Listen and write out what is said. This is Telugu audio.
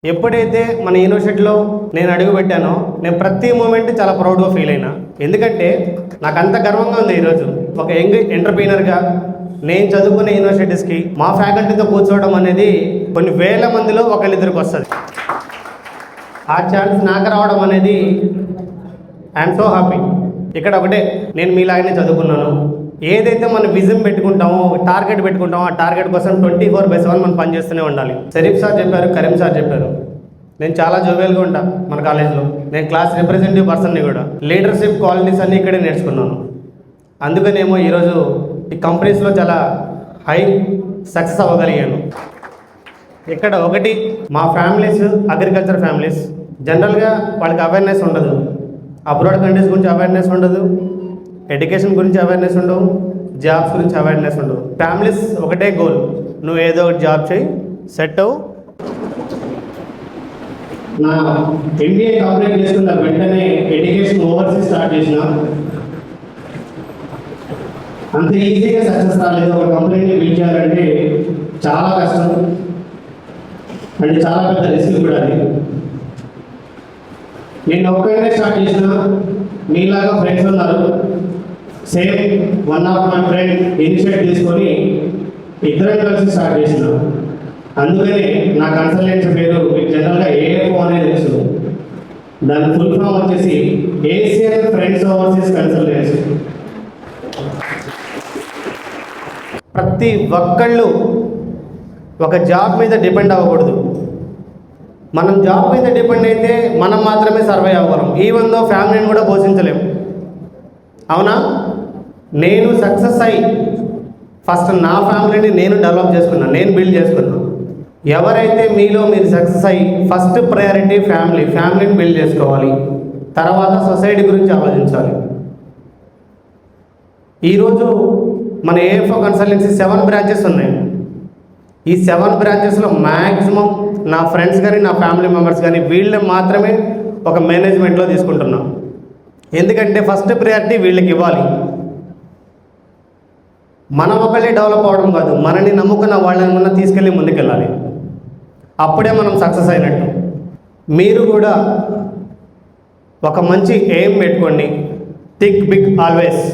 ఎప్పుడైతే మన యూనివర్సిటీలో నేను అడుగు పెట్టానో నేను ప్రతి మూమెంట్ చాలా ప్రౌడ్గా ఫీల్ అయినా. ఎందుకంటే నాకు అంత గర్వంగా ఉంది ఈరోజు ఒక యంగ్ ఎంటర్ప్రీనర్గా నేను చదువుకునే యూనివర్సిటీస్కి మా ఫ్యాకల్టీతో కూర్చోవడం అనేది కొన్ని వేల మందిలో ఒకళ్ళిద్దరికి వస్తుంది. ఆ ఛాన్స్ నాకు రావడం అనేది ఐఎమ్ సో హ్యాపీ. ఇక్కడ ఒకటే, నేను మీలాగనే చదువుకున్నాను. ఏదైతే మనం విజన్ పెట్టుకుంటామో, టార్గెట్ పెట్టుకుంటామో, ఆ టార్గెట్ కోసం 24/7 మనం పనిచేస్తూనే ఉండాలి. షరీఫ్ సార్ చెప్పారు, కరీం సార్ చెప్పారు. నేను చాలా జోవియల్గా ఉంటా మన కాలేజ్లో. నేను క్లాస్ రిప్రజెంటేటివ్ పర్సన్ని కూడా. లీడర్షిప్ క్వాలిటీస్ అన్నీ ఇక్కడే నేర్చుకున్నాను. అందుకనేమో ఈరోజు ఈ కంపెనీస్లో చాలా హై సక్సెస్ అవ్వగలిగాను. ఇక్కడ ఒకటి, మా ఫ్యామిలీస్ అగ్రికల్చర్ ఫ్యామిలీస్. జనరల్గా వాళ్ళకి అవేర్నెస్ ఉండదు, అబ్రాడ్ కంట్రీస్ గురించి అవేర్నెస్ ఉండదు, ఎడ్యుకేషన్ గురించి అవేర్నెస్ ఉండవు, జాబ్స్ గురించి అవేర్నెస్ ఉండవు. ఫ్యామిలీస్ ఒకటే గోల్, నువ్వు ఏదో ఒకటి జాబ్ చేయి, సెట్ అవ్వు. నా ఎంబీఏ కంప్లీట్ చేసుకున్న వెంటనే ఎడ్యుకేషన్ ఓవర్సీస్ స్టార్ట్ చేసిన. అంత ఈజీగా సక్సెస్ రాలేదు. ఒక కంపెనీని బిల్డ్ చేయాలంటే చాలా కష్టం, అంటే చాలా పెద్ద రిస్క్ కూడా అది. నేను ఒక్కనే స్టార్ట్ చేసిన, మీలాగా ఫ్రెండ్స్ ఉన్నారు. Same one of my friend initiative తీసుకొని ఇద్దరం కలిసి స్టార్ట్ చేసిన. అందుకని నా కన్సల్టెన్సీ పేరు మీకు జనరల్గా ఏఎఫ్ఓ అనేది తెలుసు. దాని ఫుల్ ఫామ్ వచ్చేసి ఏషియన్ ఫ్రెండ్స్ ఓవర్సీస్ కన్సల్టెన్సీ. ప్రతి ఒక్కళ్ళు ఒక జాబ్ మీద డిపెండ్ అవ్వకూడదు. మనం జాబ్ మీద డిపెండ్ అయితే మనం మాత్రమే సర్వైవ్ అవ్వగలం. ఈవెన్ దో ఫ్యామిలీని కూడా పోషించలేము. అవునా? నేను సక్సెస్ అయ్యి ఫస్ట్ నా ఫ్యామిలీని నేను డెవలప్ చేసుకున్నాను, నేను బిల్డ్ చేసుకున్నాను. ఎవరైతే మీలో మీరు సక్సెస్ అయ్యి ఫస్ట్ ప్రయారిటీ ఫ్యామిలీని బిల్డ్ చేసుకోవాలి, తర్వాత సొసైటీ గురించి ఆలోచించాలి. ఈరోజు మన ఏఎఫ్ఓ కన్సల్టెన్సీ 7 బ్రాంచెస్ ఉన్నాయి. ఈ 7 బ్రాంచెస్లో మ్యాక్సిమం నా ఫ్రెండ్స్ కానీ నా ఫ్యామిలీ మెంబర్స్ కానీ వీళ్ళని మాత్రమే ఒక మేనేజ్మెంట్లో తీసుకుంటున్నాం. ఎందుకంటే ఫస్ట్ ప్రయారిటీ వీళ్ళకి ఇవ్వాలి. మనం ఒకళ్ళే డెవలప్ అవ్వడం కాదు, మనని నమ్ముకున్న వాళ్ళని మనం తీసుకెళ్ళి ముందుకెళ్ళాలి. అప్పుడే మనం సక్సెస్ అయినట్టు. మీరు కూడా ఒక మంచి ఎయిమ్ పెట్టుకోండి. Think big always.